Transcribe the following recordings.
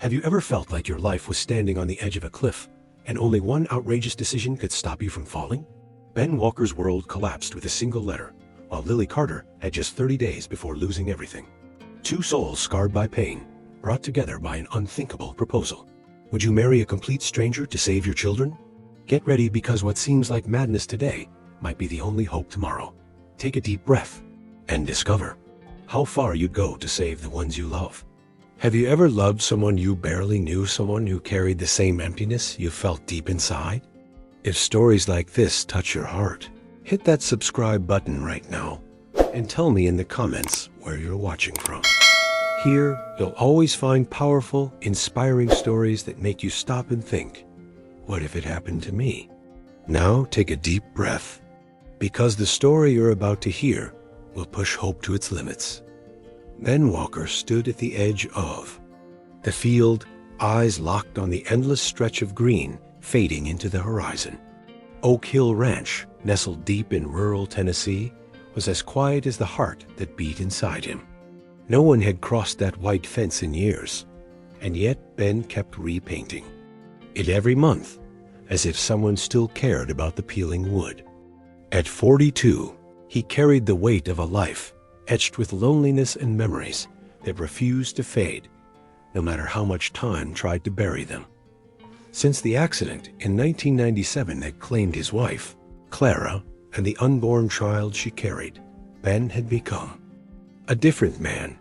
Have you ever felt like your life was standing on the edge of a cliff, and only one outrageous decision could stop you from falling? Ben Walker's world collapsed with a single letter, while Lily Carter had just 30 days before losing everything. Two souls scarred by pain, brought together by an unthinkable proposal. Would you marry a complete stranger to save your children? Get ready, because what seems like madness today might be the only hope tomorrow. Take a deep breath and discover how far you'd go to save the ones you love. Have you ever loved someone you barely knew, someone who carried the same emptiness you felt deep inside? If stories like this touch your heart, hit that subscribe button right now and tell me in the comments where you're watching from. Here, you'll always find powerful, inspiring stories that make you stop and think, what if it happened to me? Now take a deep breath, because the story you're about to hear will push hope to its limits. Ben Walker stood at the edge of the field, eyes locked on the endless stretch of green fading into the horizon. Oak Hill Ranch, nestled deep in rural Tennessee, was as quiet as the heart that beat inside him. No one had crossed that white fence in years, and yet Ben kept repainting it every month, as if someone still cared about the peeling wood. At 42, he carried the weight of a life etched with loneliness and memories that refused to fade, no matter how much time tried to bury them. Since the accident in 1997 that claimed his wife, Clara, and the unborn child she carried, Ben had become a different man.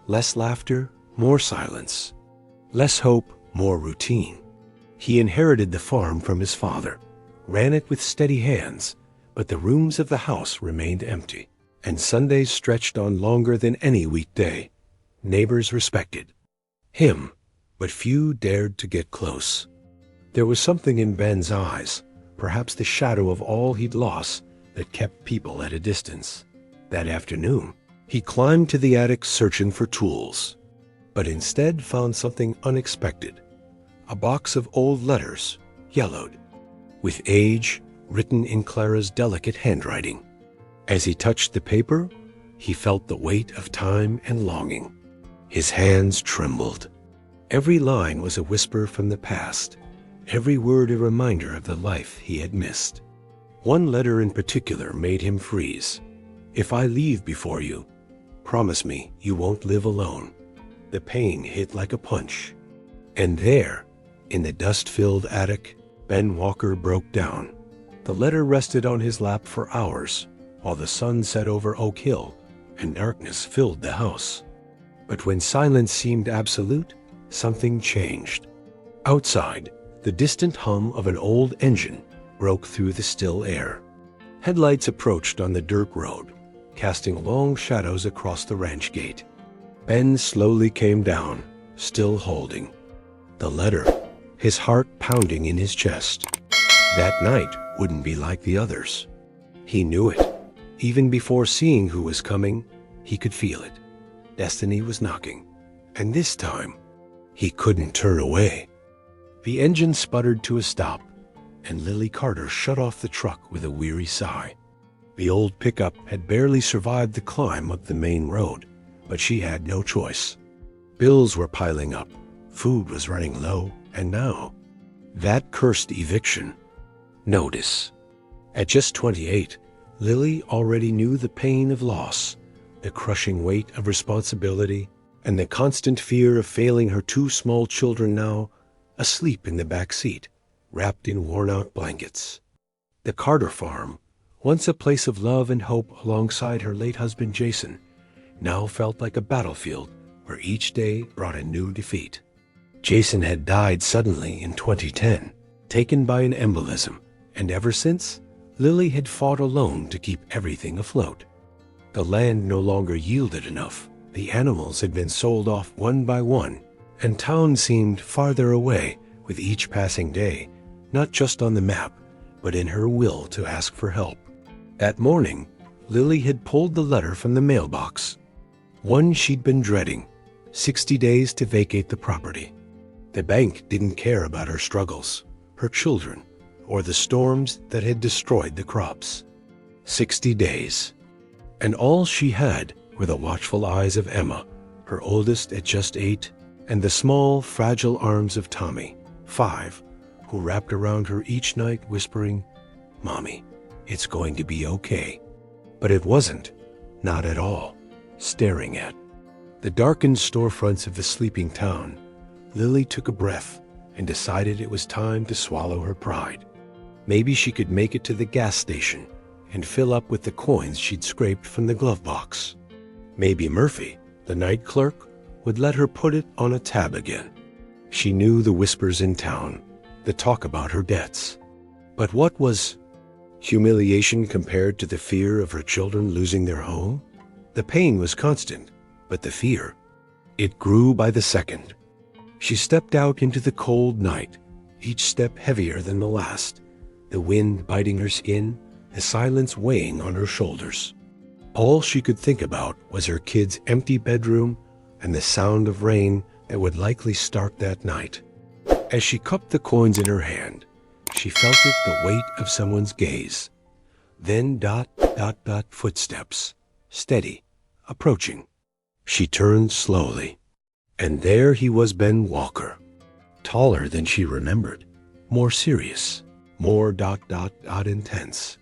Less laughter, more silence. Less hope, more routine. He inherited the farm from his father, ran it with steady hands, but the rooms of the house remained empty, and Sundays stretched on longer than any weekday. Neighbors respected him, but few dared to get close. There was something in Ben's eyes, perhaps the shadow of all he'd lost, that kept people at a distance. That afternoon, he climbed to the attic searching for tools, but instead found something unexpected. A box of old letters, yellowed, with age written in Clara's delicate handwriting. As he touched the paper, he felt the weight of time and longing. His hands trembled. Every line was a whisper from the past, every word a reminder of the life he had missed. One letter in particular made him freeze. "If I leave before you, promise me you won't live alone." The pain hit like a punch. And there, in the dust-filled attic, Ben Walker broke down. The letter rested on his lap for hours, while the sun set over Oak Hill and darkness filled the house. But when silence seemed absolute, something changed. Outside, the distant hum of an old engine broke through the still air. Headlights approached on the dirt road, casting long shadows across the ranch gate. Ben slowly came down, still holding the letter, his heart pounding in his chest. That night wouldn't be like the others. He knew it. Even before seeing who was coming, he could feel it. Destiny was knocking, and this time, he couldn't turn away. The engine sputtered to a stop, and Lily Carter shut off the truck with a weary sigh. The old pickup had barely survived the climb up the main road, but she had no choice. Bills were piling up, food was running low, and now, that cursed eviction notice. At just 28, Lily already knew the pain of loss, the crushing weight of responsibility, and the constant fear of failing her two small children now asleep in the back seat, wrapped in worn-out blankets. The Carter farm, once a place of love and hope alongside her late husband Jason, now felt like a battlefield where each day brought a new defeat. Jason had died suddenly in 2010, taken by an embolism, and ever since, Lily had fought alone to keep everything afloat. The land no longer yielded enough. The animals had been sold off one by one, and town seemed farther away with each passing day, not just on the map, but in her will to ask for help. That morning, Lily had pulled the letter from the mailbox. One she'd been dreading, 60 days to vacate the property. The bank didn't care about her struggles, her children, or the storms that had destroyed the crops. 60 days. And all she had were the watchful eyes of Emma, her oldest at just 8, and the small, fragile arms of Tommy, 5, who wrapped around her each night whispering, "Mommy, it's going to be okay." But it wasn't, not at all. Staring at the darkened storefronts of the sleeping town, Lily took a breath and decided it was time to swallow her pride. Maybe she could make it to the gas station and fill up with the coins she'd scraped from the glove box. Maybe Murphy, the night clerk, would let her put it on a tab again. She knew the whispers in town, the talk about her debts. But what was humiliation compared to the fear of her children losing their home? The pain was constant, but the fear, it grew by the second. She stepped out into the cold night, each step heavier than the last, the wind biting her skin, the silence weighing on her shoulders. All she could think about was her kid's empty bedroom and the sound of rain that would likely start that night. As she cupped the coins in her hand, she felt it the weight of someone's gaze. Then footsteps, steady, approaching. She turned slowly, and there he was, Ben Walker, taller than she remembered, more serious, more intense.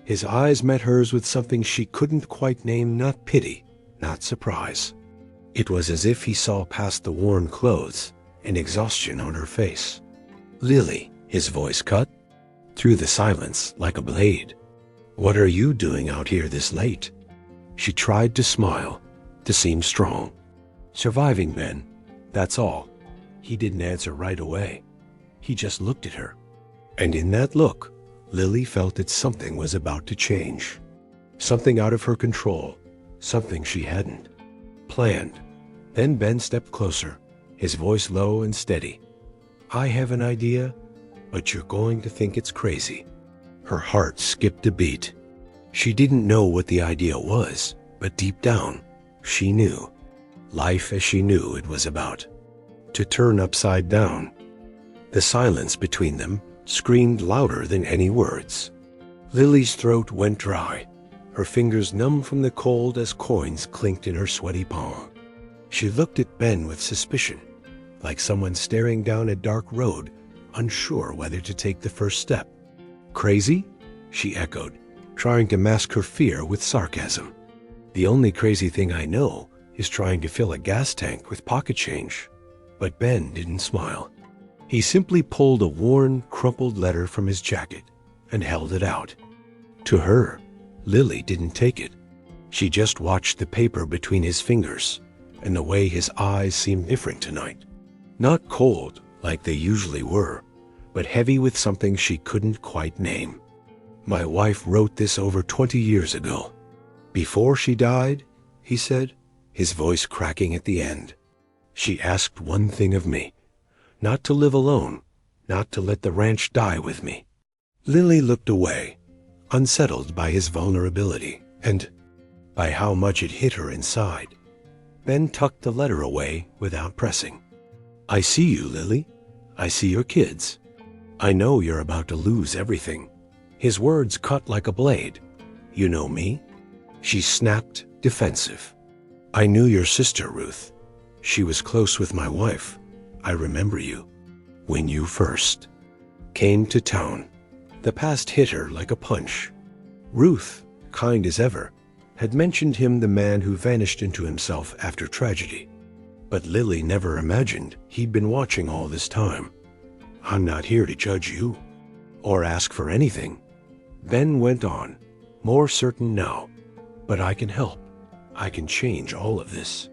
His eyes met hers with something she couldn't quite name, not pity, not surprise. It was as if he saw past the worn clothes and exhaustion on her face. "Lily," his voice cut through the silence like a blade. "What are you doing out here this late?" She tried to smile, to seem strong. "Surviving, Ben, that's all." He didn't answer right away. He just looked at her. And in that look, Lily felt that something was about to change. Something out of her control, something she hadn't planned. Then Ben stepped closer, his voice low and steady. "I have an idea, but you're going to think it's crazy." Her heart skipped a beat. She didn't know what the idea was, but deep down, she knew. Life as she knew it was about to turn upside down. The silence between them screamed louder than any words. Lily's throat went dry, her fingers numb from the cold as coins clinked in her sweaty palm. She looked at Ben with suspicion, like someone staring down a dark road, unsure whether to take the first step. "Crazy?" she echoed, trying to mask her fear with sarcasm. "The only crazy thing I know is trying to fill a gas tank with pocket change." But Ben didn't smile. He simply pulled a worn, crumpled letter from his jacket and held it out. To her, Lily didn't take it. She just watched the paper between his fingers, and the way his eyes seemed different tonight. Not cold, like they usually were, but heavy with something she couldn't quite name. "My wife wrote this over 20 years ago. Before she died," he said, his voice cracking at the end. "She asked one thing of me. Not to live alone, not to let the ranch die with me." Lily looked away, unsettled by his vulnerability and by how much it hit her inside. Ben tucked the letter away without pressing. "I see you, Lily. I see your kids. I know you're about to lose everything." His words cut like a blade. "You know me?" She snapped, defensive. "I knew your sister, Ruth. She was close with my wife. I remember you. When you first came to town." The past hit her like a punch. Ruth, kind as ever, had mentioned him, the man who vanished into himself after tragedy. But Lily never imagined he'd been watching all this time. "I'm not here to judge you or ask for anything," Ben went on, more certain now. "But I can help. I can change all of this."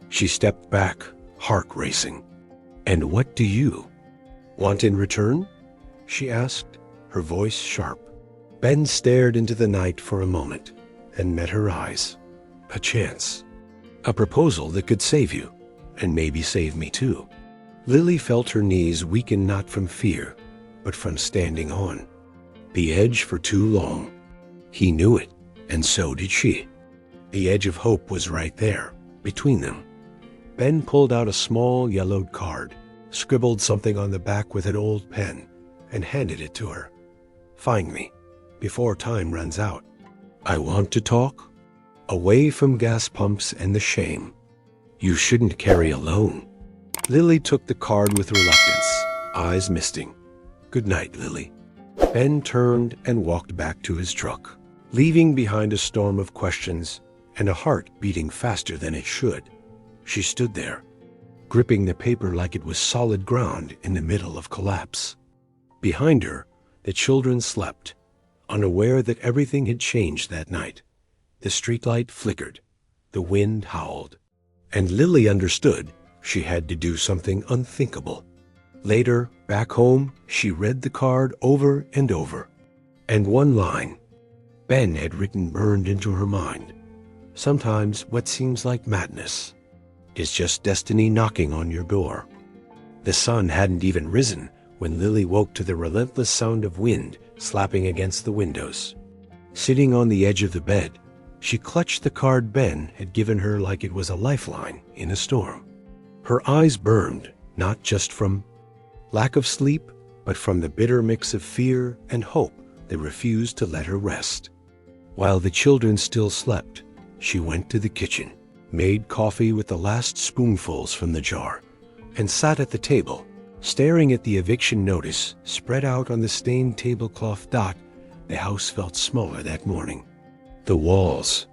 She stepped back, heart racing. "And what do you want in return?" she asked, her voice sharp. Ben stared into the night for a moment and met her eyes. "A chance. A proposal that could save you, and maybe save me too." Lily felt her knees weaken, not from fear, but from standing on the edge for too long. He knew it, and so did she. The edge of hope was right there, between them. Ben pulled out a small yellowed card, scribbled something on the back with an old pen, and handed it to her. "Find me, before time runs out. I want to talk. Away from gas pumps and the shame. You shouldn't carry alone." Lily took the card with reluctance, eyes misting. "Good night, Lily." Ben turned and walked back to his truck, leaving behind a storm of questions and a heart beating faster than it should. She stood there, gripping the paper like it was solid ground in the middle of collapse. Behind her, the children slept, unaware that everything had changed that night. The streetlight flickered, the wind howled, and Lily understood she had to do something unthinkable. Later, back home, she read the card over and over, and one line Ben had written burned into her mind. Sometimes what seems like madness is just destiny knocking on your door. The sun hadn't even risen when Lily woke to the relentless sound of wind slapping against the windows. Sitting on the edge of the bed, she clutched the card Ben had given her like it was a lifeline in a storm. Her eyes burned, not just from lack of sleep, but from the bitter mix of fear and hope that refused to let her rest. While the children still slept, she went to the kitchen, made coffee with the last spoonfuls from the jar, and sat at the table, staring at the eviction notice spread out on the stained tablecloth. The house felt smaller that morning. The walls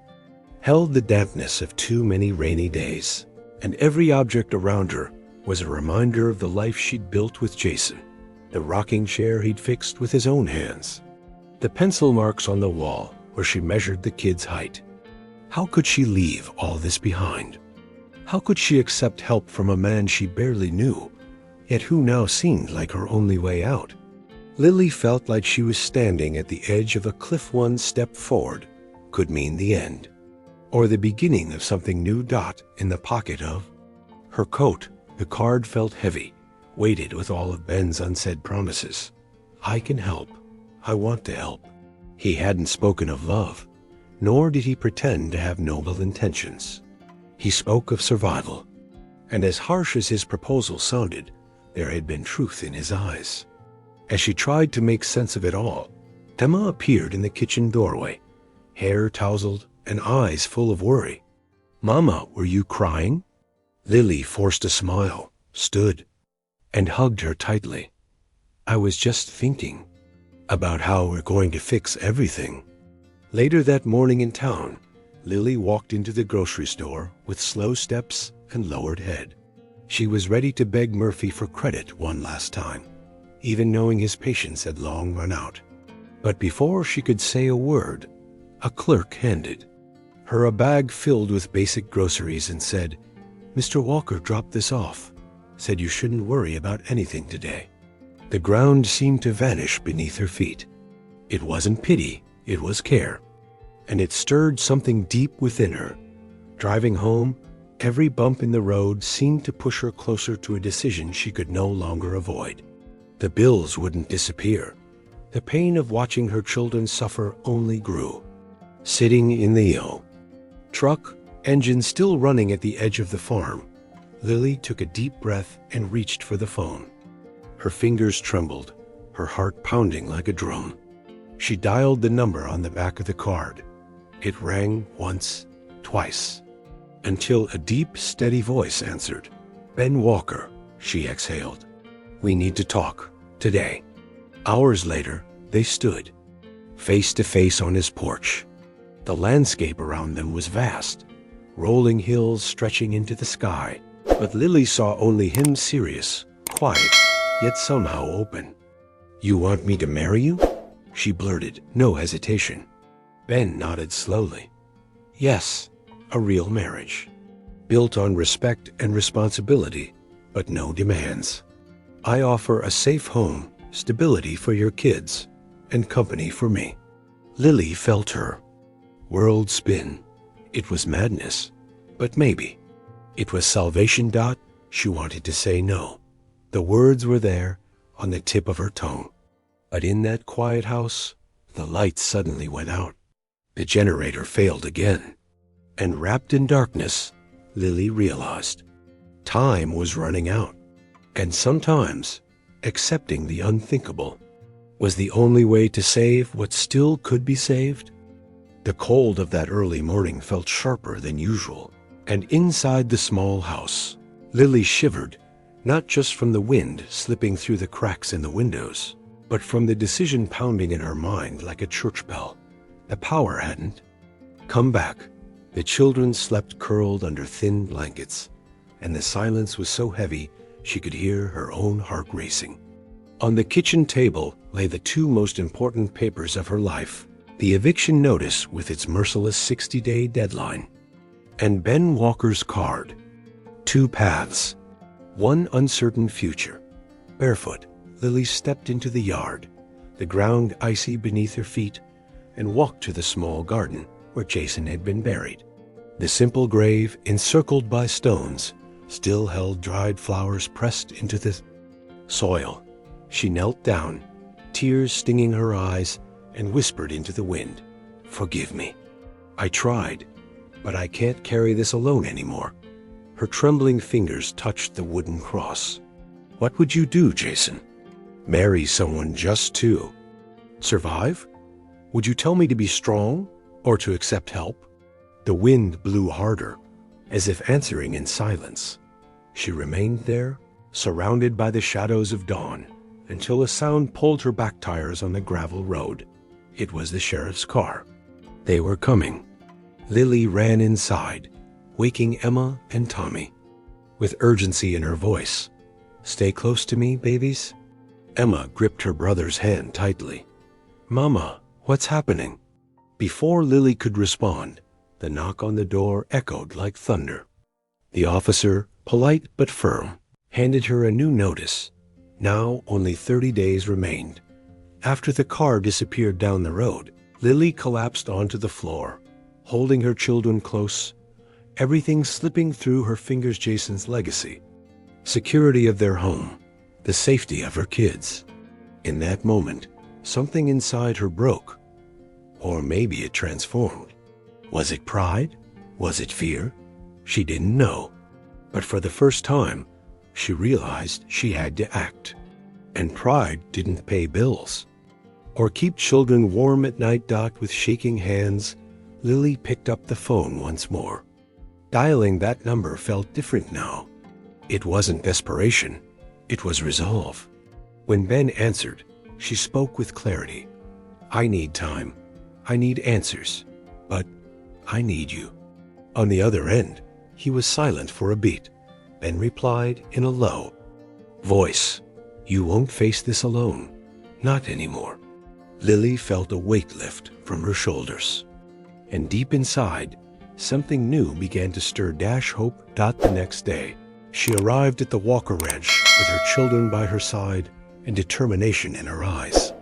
held the dampness of too many rainy days, and every object around her was a reminder of the life she'd built with Jason, the rocking chair he'd fixed with his own hands, the pencil marks on the wall where she measured the kid's height. How could she leave all this behind? How could she accept help from a man she barely knew, yet who now seemed like her only way out? Lily felt like she was standing at the edge of a cliff. One step forward could mean the end, or the beginning of something new. In the pocket of her coat, the card felt heavy, weighted with all of Ben's unsaid promises. I can help. I want to help. He hadn't spoken of love, nor did he pretend to have noble intentions. He spoke of survival, and as harsh as his proposal sounded, there had been truth in his eyes. As she tried to make sense of it all, Emma appeared in the kitchen doorway, hair tousled and eyes full of worry. "Mama, were you crying?" Lily forced a smile, stood, and hugged her tightly. "I was just thinking about how we're going to fix everything." Later that morning in town, Lily walked into the grocery store with slow steps and lowered head. She was ready to beg Murphy for credit one last time, even knowing his patience had long run out. But before she could say a word, a clerk handed her a bag filled with basic groceries and said, "Mr. Walker dropped this off. Said you shouldn't worry about anything today." The ground seemed to vanish beneath her feet. It wasn't pity, it was care, and it stirred something deep within her. Driving home, every bump in the road seemed to push her closer to a decision she could no longer avoid. The bills wouldn't disappear. The pain of watching her children suffer only grew. Sitting in the truck, engine still running at the edge of the farm, Lily took a deep breath and reached for the phone. Her fingers trembled, her heart pounding like a drum. She dialed the number on the back of the card. It rang once, twice, until a deep, steady voice answered. "Ben Walker," she exhaled. "We need to talk, today." Hours later, they stood, face to face on his porch. The landscape around them was vast, rolling hills stretching into the sky, but Lily saw only him, serious, quiet, yet somehow open. "You want me to marry you?" she blurted, no hesitation. Ben nodded slowly. "Yes, a real marriage, built on respect and responsibility, but no demands. I offer a safe home, stability for your kids, and company for me." Lily felt her world spin. It was madness, but maybe. It was salvation. She wanted to say no. The words were there, on the tip of her tongue. But in that quiet house, the lights suddenly went out. The generator failed again. And wrapped in darkness, Lily realized time was running out. And sometimes, accepting the unthinkable was the only way to save what still could be saved. The cold of that early morning felt sharper than usual, and inside the small house, Lily shivered Not just from the wind slipping through the cracks in the windows, but from the decision pounding in her mind like a church bell. The power hadn't come back. The children slept curled under thin blankets, and the silence was so heavy she could hear her own heart racing. On the kitchen table lay the two most important papers of her life: the eviction notice with its merciless 60-day deadline, and Ben Walker's card. Two paths, one uncertain future. Barefoot, Lily stepped into the yard, the ground icy beneath her feet, and walked to the small garden where Jason had been buried. The simple grave, encircled by stones, still held dried flowers pressed into the soil. She knelt down, tears stinging her eyes, and whispered into the wind, "Forgive me. I tried, but I can't carry this alone anymore." Her trembling fingers touched the wooden cross. "What would you do, Jason? Marry someone just to survive? Would you tell me to be strong or to accept help?" The wind blew harder, as if answering in silence. She remained there, surrounded by the shadows of dawn, until a sound pulled her back tires on the gravel road. It was the sheriff's car. They were coming. Lily ran inside, waking Emma and Tommy. With urgency in her voice, "Stay close to me, babies." Emma gripped her brother's hand tightly. "Mama, what's happening?" Before Lily could respond, the knock on the door echoed like thunder. The officer, polite but firm, handed her a new notice. Now only 30 days remained. After the car disappeared down the road, Lily collapsed onto the floor, holding her children close, everything slipping through her fingers. Jason's legacy, security of their home, the safety of her kids. In that moment, something inside her broke. Or maybe it transformed. Was it pride? Was it fear? She didn't know. But for the first time, she realized she had to act. And pride didn't pay bills or keep children warm at night. With shaking hands, Lily picked up the phone once more. Dialing that number felt different now. It wasn't desperation. It was resolve. When Ben answered, she spoke with clarity. "I need time. I need answers. But I need you." On the other end, he was silent for a beat. Ben replied in a low voice, "You won't face this alone. Not anymore." Lily felt a weight lift from her shoulders. And deep inside, something new began to stir hope. The next day, she arrived at the Walker Ranch with her children by her side and determination in her eyes.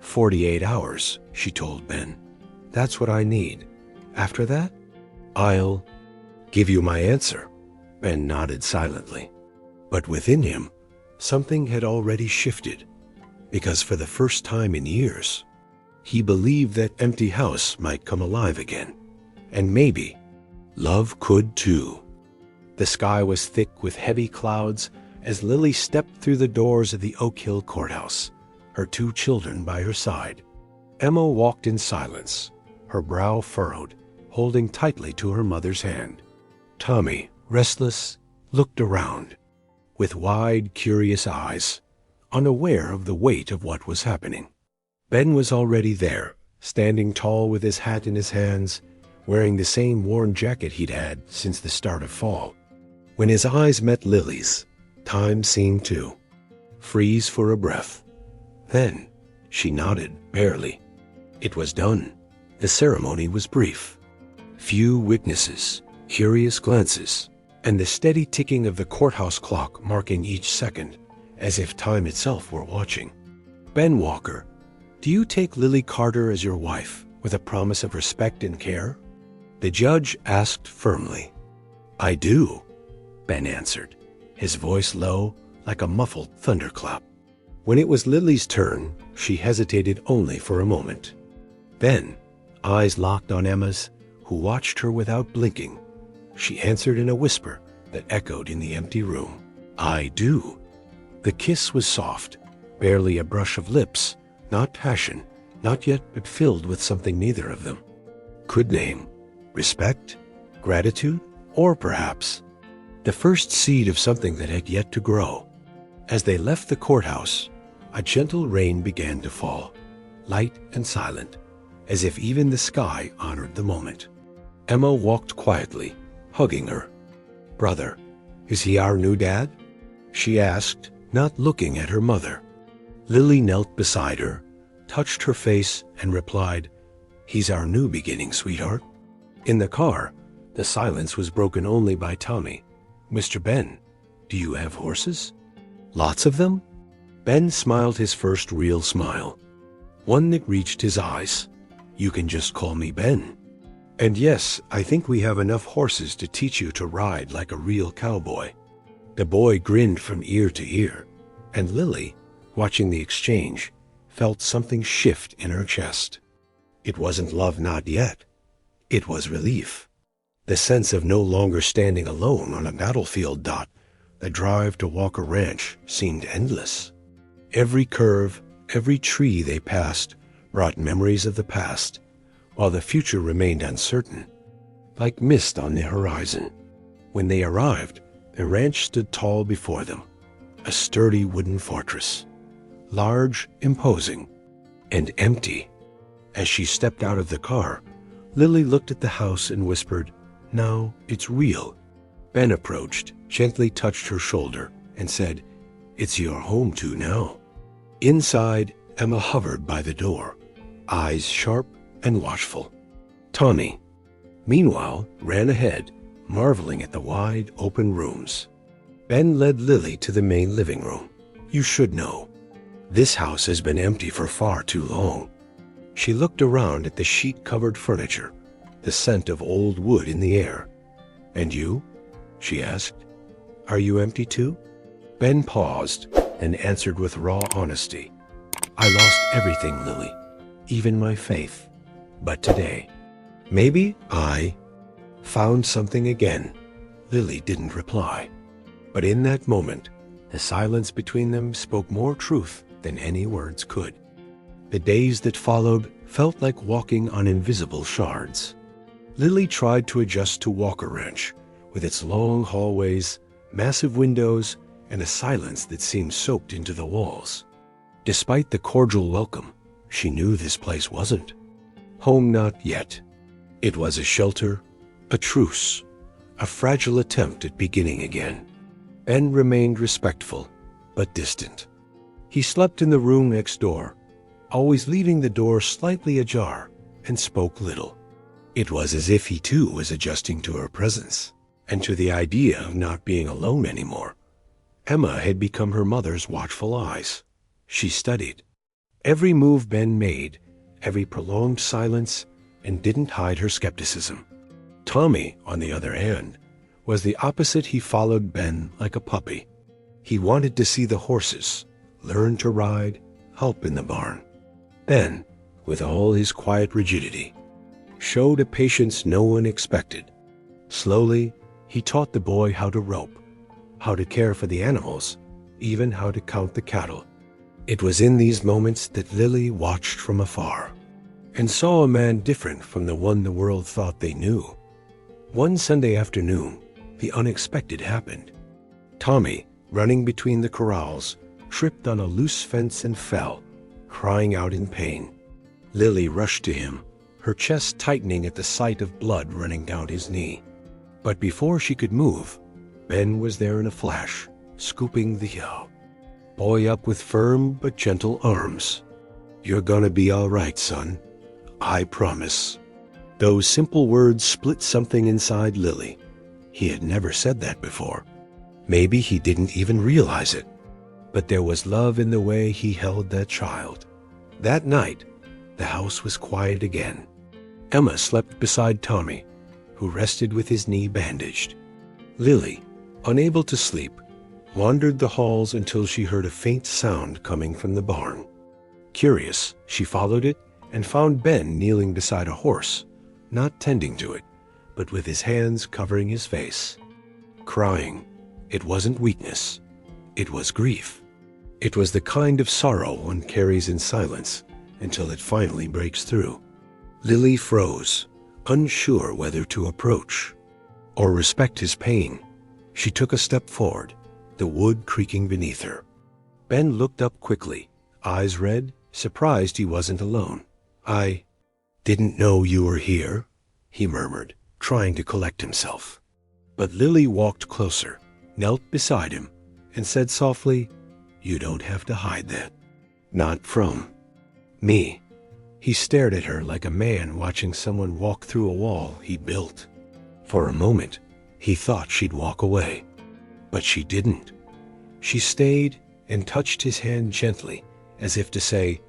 48 hours, she told Ben. "That's what I need. After that, I'll give you my answer." Ben nodded silently. But within him, something had already shifted, because for the first time in years, he believed that empty house might come alive again. And maybe love could too. The sky was thick with heavy clouds as Lily stepped through the doors of the Oak Hill courthouse, her two children by her side. Emma walked in silence, her brow furrowed, holding tightly to her mother's hand. Tommy, restless, looked around, with wide, curious eyes, unaware of the weight of what was happening. Ben was already there, standing tall with his hat in his hands, wearing the same worn jacket he'd had since the start of fall. When his eyes met Lily's, time seemed to freeze for a breath. Then she nodded, barely. It was done. The ceremony was brief. Few witnesses, curious glances, and the steady ticking of the courthouse clock marking each second, as if time itself were watching. "Ben Walker, do you take Lily Carter as your wife with a promise of respect and care?" The judge asked firmly. "I do," Ben answered, his voice low, like a muffled thunderclap. When it was Lily's turn, she hesitated only for a moment. Then, eyes locked on Emma's, who watched her without blinking, she answered in a whisper that echoed in the empty room. "I do." The kiss was soft, barely a brush of lips, not passion, not yet, but filled with something neither of them could name. Respect, gratitude, or perhaps the first seed of something that had yet to grow. As they left the courthouse, a gentle rain began to fall, light and silent, as if even the sky honored the moment. Emma walked quietly, hugging her. "Brother, is he our new dad?" she asked, not looking at her mother. Lily knelt beside her, touched her face, and replied, "He's our new beginning, sweetheart." In the car, the silence was broken only by Tommy. "Mr. Ben, do you have horses?" "Lots of them?" Ben smiled his first real smile, one that reached his eyes. "You can just call me Ben. And yes, I think we have enough horses to teach you to ride like a real cowboy." The boy grinned from ear to ear, and Lily, watching the exchange, felt something shift in her chest. It wasn't love, not yet. It was relief. The sense of no longer standing alone on a battlefield. The drive to Walker Ranch seemed endless. Every curve, every tree they passed brought memories of the past, while the future remained uncertain, like mist on the horizon. When they arrived, the ranch stood tall before them, a sturdy wooden fortress, large, imposing, and empty. As she stepped out of the car, Lily looked at the house and whispered, "Now it's real." Ben approached, gently touched her shoulder, and said, "It's your home too now." Inside, Emma hovered by the door, eyes sharp and watchful. Tommy, meanwhile, ran ahead, marveling at the wide, open rooms. Ben led Lily to the main living room. "You should know. This house has been empty for far too long." She looked around at the sheet-covered furniture, the scent of old wood in the air. "And you?" she asked. "Are you empty too?" Ben paused and answered with raw honesty. "I lost everything, Lily, even my faith. But today, maybe I found something again." Lily didn't reply. But in that moment, the silence between them spoke more truth than any words could. The days that followed felt like walking on invisible shards. Lily tried to adjust to Walker Ranch, with its long hallways, massive windows, and a silence that seemed soaked into the walls. Despite the cordial welcome, she knew this place wasn't home, not yet. It was a shelter, a truce, a fragile attempt at beginning again. Ben remained respectful, but distant. He slept in the room next door, always leaving the door slightly ajar, and spoke little. It was as if he too was adjusting to her presence, and to the idea of not being alone anymore. Emma had become her mother's watchful eyes. She studied every move Ben made, every prolonged silence, and didn't hide her skepticism. Tommy, on the other hand, was the opposite. He followed Ben like a puppy. He wanted to see the horses, learn to ride, help in the barn. Ben, with all his quiet rigidity, showed a patience no one expected. Slowly, he taught the boy how to rope, how to care for the animals, even how to count the cattle. It was in these moments that Lily watched from afar and saw a man different from the one the world thought they knew. One Sunday afternoon, the unexpected happened. Tommy, running between the corrals, tripped on a loose fence and fell, crying out in pain. Lily rushed to him, her chest tightening at the sight of blood running down his knee. But before she could move, Ben was there in a flash, scooping the boy up with firm but gentle arms. "You're gonna be all right, son. I promise." Those simple words split something inside Lily. He had never said that before. Maybe he didn't even realize it. But there was love in the way he held that child. That night, the house was quiet again. Emma slept beside Tommy, who rested with his knee bandaged. Lily, unable to sleep, wandered the halls until she heard a faint sound coming from the barn. Curious, she followed it and found Ben kneeling beside a horse, not tending to it, but with his hands covering his face. Crying. It wasn't weakness. It was grief. It was the kind of sorrow one carries in silence until it finally breaks through. Lily froze, unsure whether to approach or respect his pain. She took a step forward, the wood creaking beneath her. Ben looked up quickly, eyes red, surprised he wasn't alone. "I didn't know you were here," he murmured, trying to collect himself. But Lily walked closer, knelt beside him, and said softly, "You don't have to hide that. Not from me." He stared at her like a man watching someone walk through a wall he built. For a moment, he thought she'd walk away. But she didn't. She stayed and touched his hand gently, as if to say,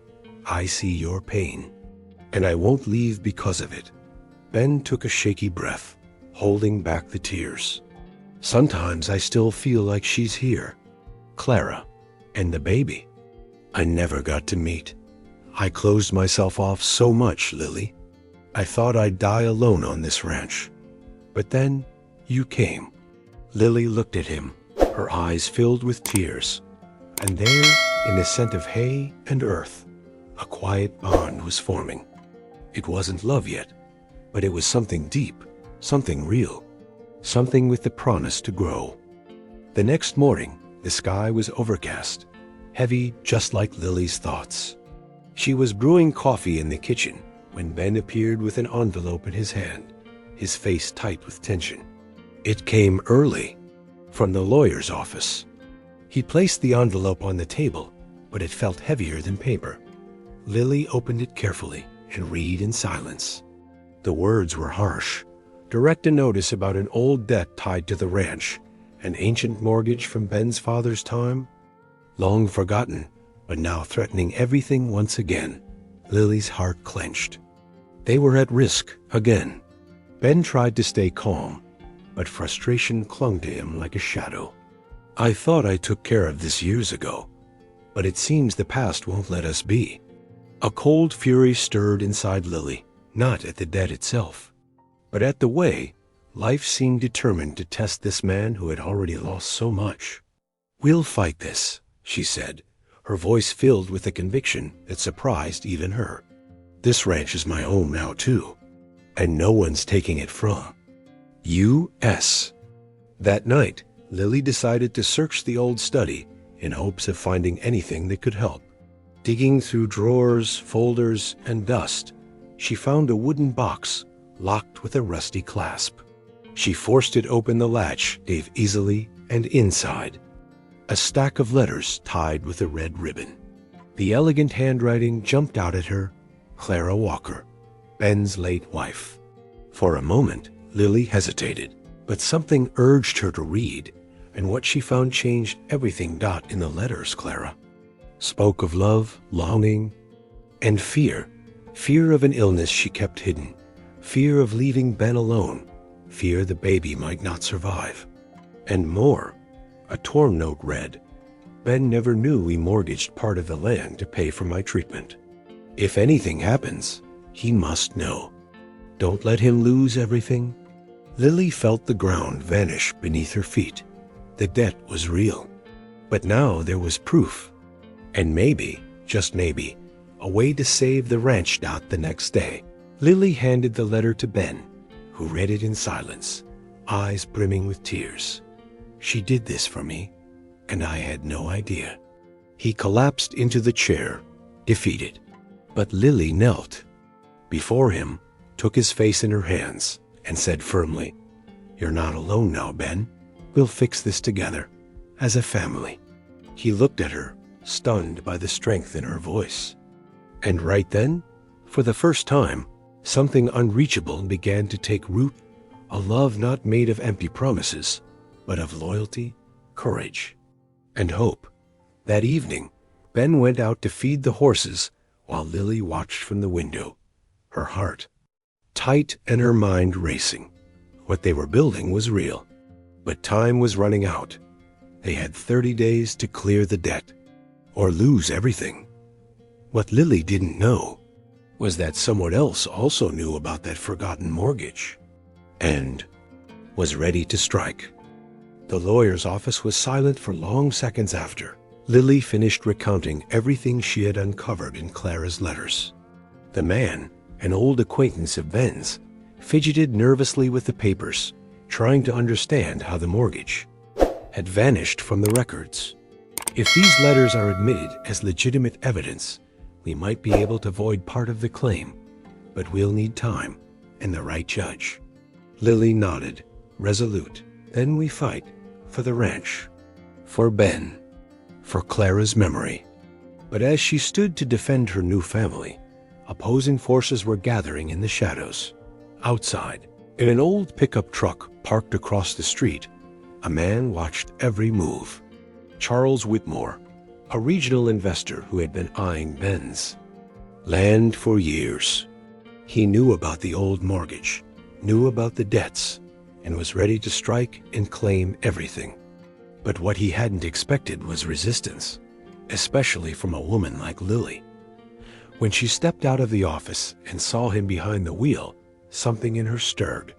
"I see your pain, and I won't leave because of it." Ben took a shaky breath, holding back the tears. "Sometimes I still feel like she's here. Clara, and the baby. I never got to meet. I closed myself off so much, Lily. I thought I'd die alone on this ranch. But then you came." Lily looked at him, her eyes filled with tears. And there, in the scent of hay and earth, a quiet bond was forming. It wasn't love yet, but it was something deep, something real, something with the promise to grow. The next morning, the sky was overcast, heavy just like Lily's thoughts. She was brewing coffee in the kitchen when Ben appeared with an envelope in his hand, his face tight with tension. It came early, from the lawyer's office. He placed the envelope on the table, but it felt heavier than paper. Lily opened it carefully and read in silence. The words were harsh. Direct a notice about an old debt tied to the ranch, an ancient mortgage from Ben's father's time, long forgotten, but now threatening everything once again. Lily's heart clenched. They were at risk again. Ben tried to stay calm, but frustration clung to him like a shadow. "I thought I took care of this years ago, but it seems the past won't let us be." A cold fury stirred inside Lily, not at the debt itself, but at the way life seemed determined to test this man who had already lost so much. "We'll fight this," she said, her voice filled with a conviction that surprised even her. "This ranch is my home now, too, and no one's taking it from U.S." That night, Lily decided to search the old study in hopes of finding anything that could help. Digging through drawers, folders, and dust, she found a wooden box locked with a rusty clasp. She forced it open. The latch gave easily, and inside, a stack of letters tied with a red ribbon. The elegant handwriting jumped out at her. Clara Walker, Ben's late wife. For a moment, Lily hesitated, but something urged her to read, and what she found changed everything. In the letters, Clara spoke of love, longing, and fear. Fear of an illness she kept hidden, fear of leaving Ben alone, fear the baby might not survive. And more, a torn note read, "Ben never knew we mortgaged part of the land to pay for my treatment. If anything happens, he must know. Don't let him lose everything." Lily felt the ground vanish beneath her feet. The debt was real, but now there was proof. And maybe, just maybe, a way to save the ranch. The next day, Lily handed the letter to Ben, who read it in silence, eyes brimming with tears. "She did this for me, and I had no idea." He collapsed into the chair, defeated. But Lily knelt before him, took his face in her hands, and said firmly, "You're not alone now, Ben. We'll fix this together, as a family." He looked at her, stunned by the strength in her voice. And right then, for the first time, something unreachable began to take root, a love not made of empty promises, but of loyalty, courage, and hope. That evening, Ben went out to feed the horses while Lily watched from the window, her heart tight and her mind racing. What they were building was real, but time was running out. They had 30 days to clear the debt, or lose everything. What Lily didn't know was that someone else also knew about that forgotten mortgage, and was ready to strike. The lawyer's office was silent for long seconds after Lily finished recounting everything she had uncovered in Clara's letters. The man, an old acquaintance of Ben's, fidgeted nervously with the papers, trying to understand how the mortgage, had vanished from the records. If these letters are admitted as legitimate evidence, we might be able to void part of the claim, but we'll need time and the right judge. Lily nodded, resolute. Then we fight for the ranch, for Ben, for Clara's memory. But as she stood to defend her new family, opposing forces were gathering in the shadows. Outside, in an old pickup truck parked across the street, a man watched every move. Charles Whitmore, a regional investor who had been eyeing Ben's land for years. He knew about the old mortgage, knew about the debts, and was ready to strike and claim everything. But what he hadn't expected was resistance, especially from a woman like Lily. When she stepped out of the office and saw him behind the wheel, something in her stirred.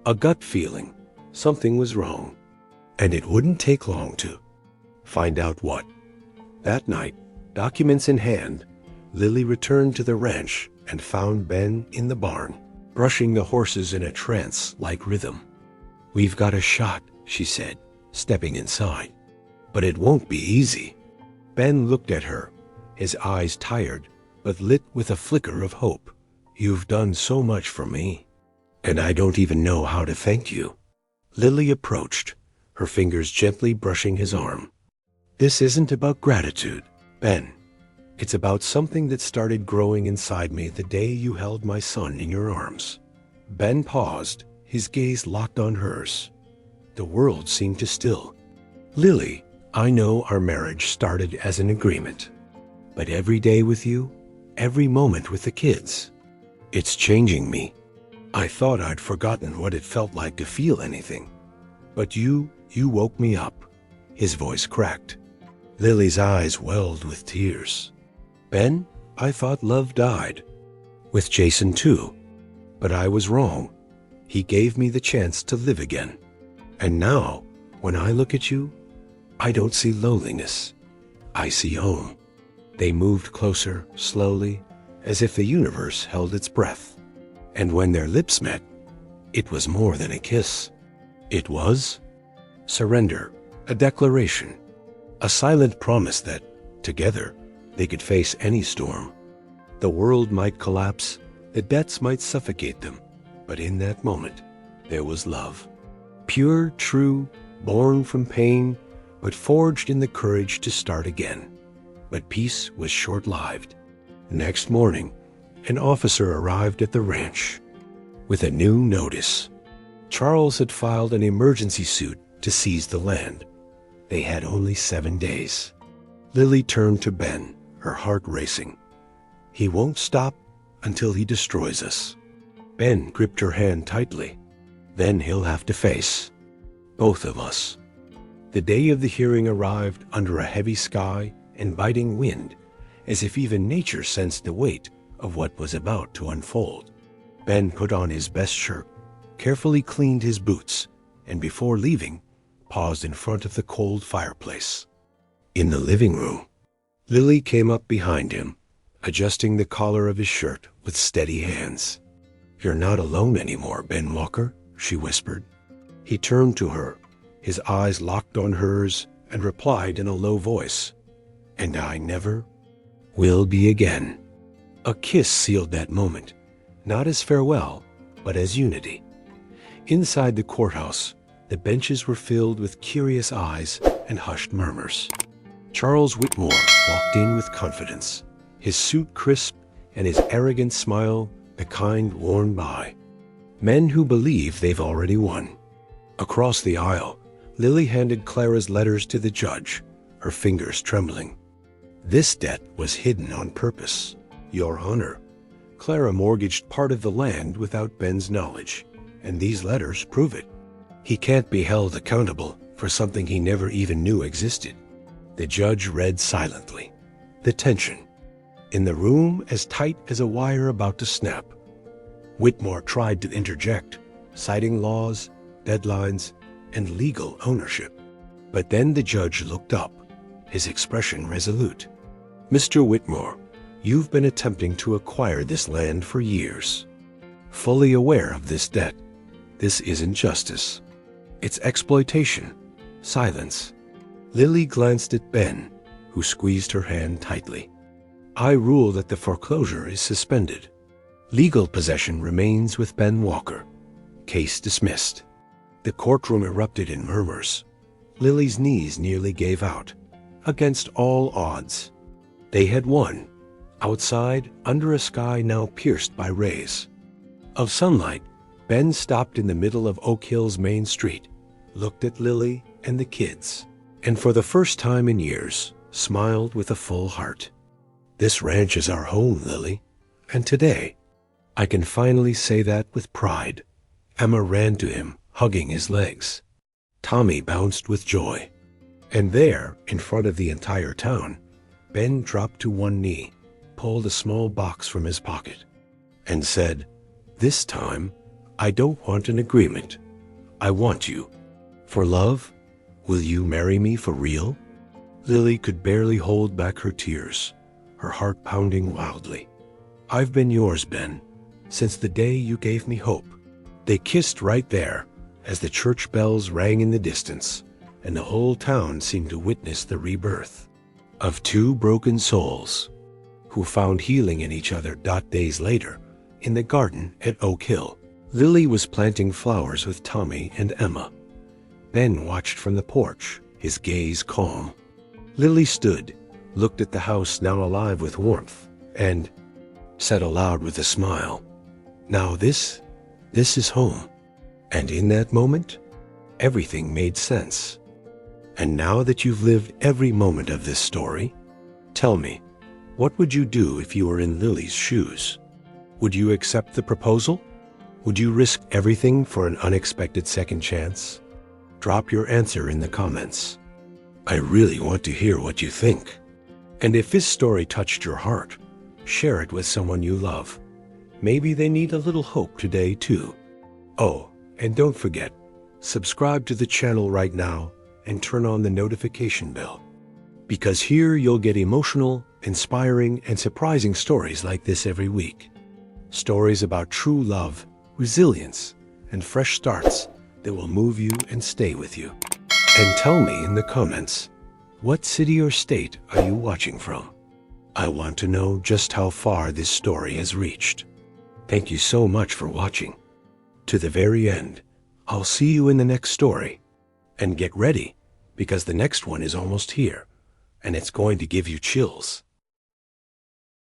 A gut feeling, something was wrong. And it wouldn't take long to find out what. That night, documents in hand, Lily returned to the ranch and found Ben in the barn, brushing the horses in a trance-like rhythm. "We've got a shot," she said, stepping inside. "But it won't be easy." Ben looked at her, his eyes tired, but lit with a flicker of hope. "You've done so much for me, and I don't even know how to thank you." Lily approached, her fingers gently brushing his arm. "This isn't about gratitude, Ben. It's about something that started growing inside me the day you held my son in your arms." Ben paused, his gaze locked on hers. The world seemed to still. "Lily, I know our marriage started as an agreement, but every day with you, every moment with the kids, it's changing me. I thought I'd forgotten what it felt like to feel anything. But you woke me up." His voice cracked. Lily's eyes welled with tears. "Ben, I thought love died. With Jason too. But I was wrong. He gave me the chance to live again. And now, when I look at you, I don't see loneliness. I see home." They moved closer, slowly, as if the universe held its breath. And when their lips met, it was more than a kiss. It was surrender, a declaration, a silent promise that, together, they could face any storm. The world might collapse, the debts might suffocate them, but in that moment, there was love. Pure, true, born from pain, but forged in the courage to start again. But peace was short-lived. Next morning, an officer arrived at the ranch with a new notice. Charles had filed an emergency suit to seize the land. They had only 7 days. Lily turned to Ben, her heart racing. "He won't stop until he destroys us." Ben gripped her hand tightly. "Then he'll have to face both of us." The day of the hearing arrived under a heavy sky and biting wind, as if even nature sensed the weight of what was about to unfold. Ben put on his best shirt, carefully cleaned his boots, and before leaving, paused in front of the cold fireplace. In the living room, Lily came up behind him, adjusting the collar of his shirt with steady hands. "You're not alone anymore, Ben Walker," she whispered. He turned to her, his eyes locked on hers, and replied in a low voice, "And I never will be again." A kiss sealed that moment, not as farewell, but as unity. Inside the courthouse, the benches were filled with curious eyes and hushed murmurs. Charles Whitmore walked in with confidence, his suit crisp and his arrogant smile the kind worn by men who believe they've already won. Across the aisle, Lily handed Clara's letters to the judge, her fingers trembling. "This debt was hidden on purpose, Your Honor. Clara mortgaged part of the land without Ben's knowledge, and these letters prove it. He can't be held accountable for something he never even knew existed." The judge read silently, the tension in the room as tight as a wire about to snap. Whitmore tried to interject, citing laws, deadlines, and legal ownership. But then the judge looked up, his expression resolute. "Mr. Whitmore, you've been attempting to acquire this land for years. Fully aware of this debt, this isn't justice. It's exploitation, Silence. Lily glanced at Ben, who squeezed her hand tightly. I rule that the foreclosure is suspended. Legal possession remains with Ben Walker. Case dismissed. The courtroom erupted in murmurs. Lily's knees nearly gave out. Against all odds. They had won. Outside, under a sky now pierced by rays of sunlight, Ben stopped in the middle of Oak Hill's main street, looked at Lily and the kids, and for the first time in years, smiled with a full heart. This ranch is our home, Lily, and today, I can finally say that with pride. Emma ran to him, hugging his legs. Tommy bounced with joy. And there, in front of the entire town, Ben dropped to one knee, pulled a small box from his pocket, and said, "This time, I don't want an agreement. I want you. For love, will you marry me for real?" Lily could barely hold back her tears, her heart pounding wildly. "I've been yours, Ben, since the day you gave me hope." They kissed right there as the church bells rang in the distance, and the whole town seemed to witness the rebirth of two broken souls who found healing in each other. Days later, in the garden at Oak Hill, Lily was planting flowers with Tommy and Emma. Ben watched from the porch, his gaze calm. Lily stood, looked at the house now alive with warmth, and said aloud with a smile, "Now this is home." And in that moment, everything made sense. And now that you've lived every moment of this story, tell me, what would you do if you were in Lily's shoes? Would you accept the proposal? Would you risk everything for an unexpected second chance? Drop your answer in the comments. I really want to hear what you think. And if this story touched your heart, share it with someone you love. Maybe they need a little hope today too. Oh, and don't forget, subscribe to the channel right now and turn on the notification bell. Because here you'll get emotional, inspiring, and surprising stories like this every week. Stories about true love, resilience, and fresh starts that will move you and stay with you. And tell me in the comments, what city or state are you watching from? I want to know just how far this story has reached. Thank you so much for watching. To the very end, I'll see you in the next story. And get ready, because the next one is almost here, and it's going to give you chills.